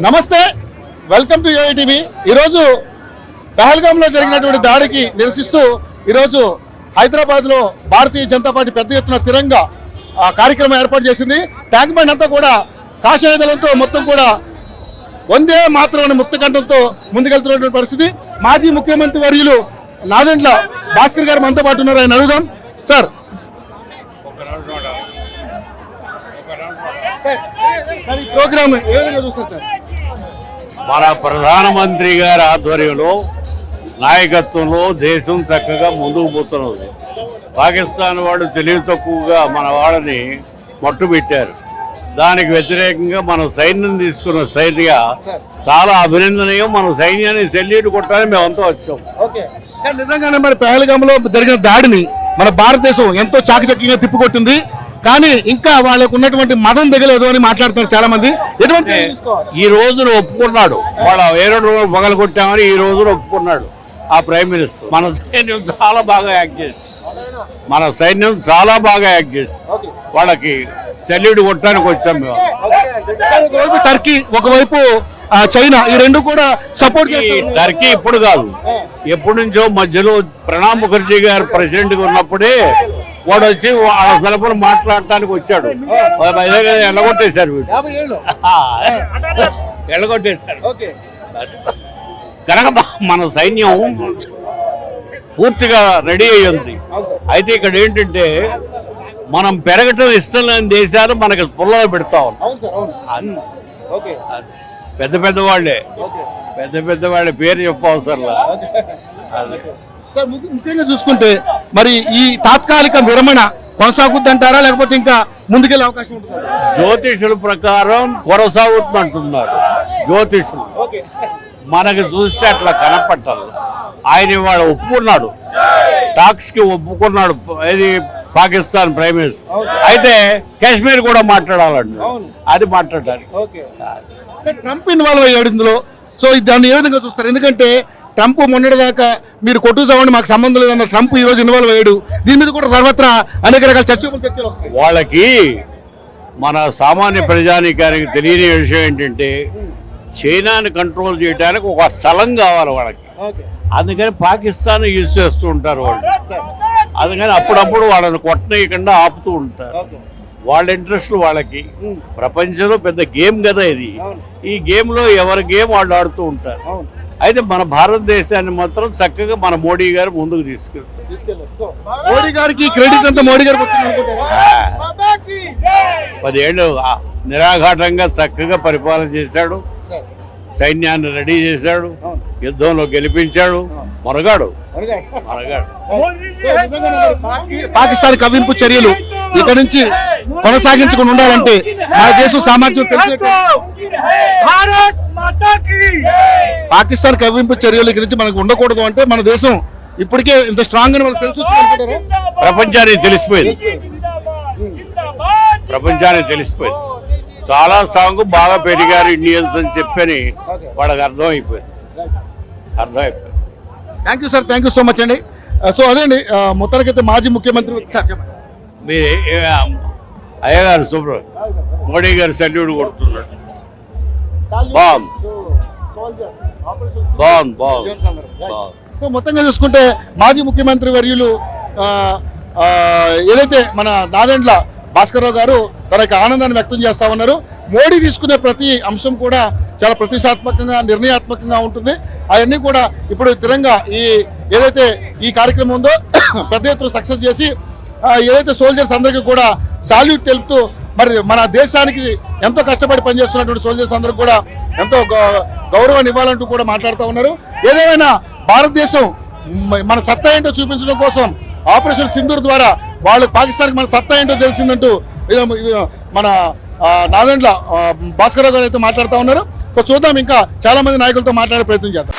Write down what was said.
నమస్తే, welcome to యూఐటీవీ. ఈరోజు పహల్గామ్లో జరిగినటువంటి దాడికి నిరసిస్తూ ఈరోజు హైదరాబాద్లో భారతీయ జనతా పార్టీ పెద్ద ఎత్తున తిరంగా కార్యక్రమం ఏర్పాటు చేసింది. ట్యాంక్ బండ్ అంతా కూడా కాషాయ దళంతో మొత్తం కూడా వందే మాత్రం ముక్తకంఠంతో ముందుకెళ్తున్నటువంటి పరిస్థితి. మాజీ ముఖ్యమంత్రి వర్యులు నాదెండ్ల భాస్కర్ గారు మనతో పాటు ఉన్నారు, ఆయన అడుగుదాం. సార్, ప్రోగ్రామ్ ఏ విధంగా చూస్తారు సార్? మన ప్రధానమంత్రి గారి ఆధ్వర్యంలో నాయకత్వంలో దేశం చక్కగా ముందుకు పోతున్నది. పాకిస్తాన్ వాళ్ళు తెలివి తక్కువగా మన వాళ్ళని మట్టుబెట్టారు. దానికి వ్యతిరేకంగా మన సైన్యం తీసుకున్న చర్య చాలా అభినందనీయం. మన సైన్యాన్ని సెల్యూట్ కొట్టాలని మేమంతా వచ్చాం. నిజంగానే మరి పహల్గామ్లో జరిగిన దాడిని మన భారతదేశం ఎంతో చాకచక్యంగా తిప్పికొట్టింది. కానీ ఇంకా వాళ్ళకు ఉన్నటువంటి మదం దిగలేదు అని మాట్లాడుతున్నారు చాలా మంది. ఈ రోజున ఒప్పుకున్నాడు, వాళ్ళ వేరే రోజు మొగలు కొట్టామని ఈ రోజున ఒప్పుకున్నాడు ఆ ప్రైమ్ మినిస్టర్. మన సైన్యం చాలా బాగా యాక్ట్ చేసి వాళ్ళకి సెల్యూట్ కొట్టడానికి వచ్చాం మేము. టర్కీ ఒకవైపు చైనా, ఈ రెండు కూడా సపోర్ట్ చేస్తారు. టర్కీ ఇప్పుడు కాదు, ఎప్పటి నుంచో మధ్యలో ప్రణబ్ ముఖర్జీ గారు ప్రెసిడెంట్ గా ఉన్నప్పుడే వాడు వచ్చి వాళ్ళ తరపున మాట్లాడటానికి వచ్చాడు. ఎల్లగొట్టేశారు ఎల్లగొట్టేశారు కనుక మన సైన్యం పూర్తిగా రెడీ అయ్యి ఉంది. అయితే ఇక్కడ ఏంటంటే మనం పెరగటం ఇష్టం లేని దేశాలు మనకి పుల్లలు పెడతా ఉన్నాం. పెద్ద పెద్ద వాళ్ళే పేరు చెప్పవసరంలా. ముఖ్యంగా చూసుకుంటే మరి ఈ తాత్కాలిక విరమణ కొనసాగుద్దంటారా, లేకపోతే ఇంకా ముందుకెళ్ళే అవకాశం ఉంటుంది? జ్యోతిషుల ప్రకారం కొనసాగుతుందంటున్నారు జ్యోతిషులు. మనకి చూస్తే అట్లా కనపట్టాలి. ఆయన ఇవాళ ఒప్పుకున్నాడు, టాక్స్ కి ఒప్పుకున్నాడు. ఇది పాకిస్తాన్ ప్రైమ్ మినిస్టర్. అయితే కాశ్మీర్ కూడా మాట్లాడాలండి, అది మాట్లాడాలి. ట్రంప్ ఇన్వాల్వ్ అయ్యాడు ఇందులో. సో దాన్ని ఏ విధంగా చూస్తారు? ఎందుకంటే ట్రంప్ మొన్నటిదాకా మీరు కొట్టు చావండి మాకు సంబంధం లేదన్న ట్రంప్ ఈ రోజు ఇన్వాల్వ్ అయ్యాడు. దీని మీద కూడా సర్వత్రా అనేక రకాల చర్చలు వస్తాయి. వాళ్ళకి మన సామాన్య ప్రజానీకానికి తెలియని విషయం ఏంటంటే చైనాని కంట్రోల్ చేయడానికి ఒక స్థలం కావాలి వాళ్ళకి. అందుకని పాకిస్తాన్ యూజ్ చేస్తూ ఉంటారు వాళ్ళు. అందుకని అప్పుడప్పుడు వాళ్ళని కొట్టనీయకుండా ఆపుతూ ఉంటారు. వాళ్ళ ఇంట్రెస్ట్లు వాళ్ళకి. ప్రపంచంలో పెద్ద గేమ్ కదా ఇది. ఈ గేమ్ లో ఎవరి గేమ్ వాళ్ళు ఆడుతూ ఉంటారు. అయితే మన భారతదేశాన్ని మాత్రం చక్కగా మన మోడీ గారు ముందుకు తీసుకెళ్తారు. మోడీ గారికి క్రెడిట్ అంతా మోడీ గారికి 10 ఏళ్ళు నిరాఘాటంగా చక్కగా పరిపాలన చేశాడు. సైన్యాన్ని రెడీ చేశాడు, యుద్ధంలో గెలిపించాడు. మొరగాడు. పాకిస్తాన్ కవ్వింపు చర్యలు ఇక నుంచి కొనసాగించుకుని ఉండాలంటే మన దేశం సామర్థ్యం తెలిసినట్టు. పాకిస్తాన్ కవ్వింపు చర్యలు ఇక నుంచి మనకు ఉండకూడదు అంటే మన దేశం ఇప్పటికే ఇంత స్ట్రాంగ్ అని మనకు తెలుసు. ప్రపంచానికి తెలిసిపోయింది. చాలా స్ట్రాంగ్, బాగా పెరిగారు ఇండియన్స్ అని చెప్పని వాళ్ళకి అర్థమైపోయింది. Thank you sir, thank you so much అండి. సో అదేండి, మొత్తానికైతే మాజీ ముఖ్యమంత్రి మీ అయ్యగారు మోడీ గారు సెల్యూట్ కొడుతున్నాడు. బాగుంది. సో మొత్తంగా చూసుకుంటే మాజీ ముఖ్యమంత్రి వర్యులు ఏదైతే మన నాదెండ్ల భాస్కర్ గారు తన యొక్క ఆనందాన్ని వ్యక్తం చేస్తా ఉన్నారు. మోడీ తీసుకునే ప్రతి అంశం కూడా చాలా ప్రతిష్టాత్మకంగా, నిర్ణయాత్మకంగా ఉంటుంది. అవన్నీ కూడా ఇప్పుడు తిరంగా ఏదైతే ఈ కార్యక్రమం ఉందో పెద్ద ఎత్తున సక్సెస్ చేసి ఏదైతే సోల్జర్స్ అందరికీ కూడా సాల్యూట్ తెలుపుతూ మరి మన దేశానికి ఎంతో కష్టపడి పనిచేస్తున్నటువంటి సోల్జర్స్ అందరికీ కూడా ఎంతో గౌరవాన్ని ఇవ్వాలంటూ కూడా మాట్లాడుతూ ఉన్నారు. ఏదేమైనా భారతదేశం మన సత్తా ఏంటో చూపించడం కోసం ఆపరేషన్ సింధూర్ ద్వారా వాళ్ళు పాకిస్తాన్కి మన సత్తా ఏంటో తెలిసిందంటూ మన నాదెండ్ల భాస్కర్ గారు అయితే మాట్లాడుతూ ఉన్నారు. చూద్దాం, ఇంకా చాలా మంది నాయకులతో మాట్లాడే ప్రయత్నం చేద్దాం.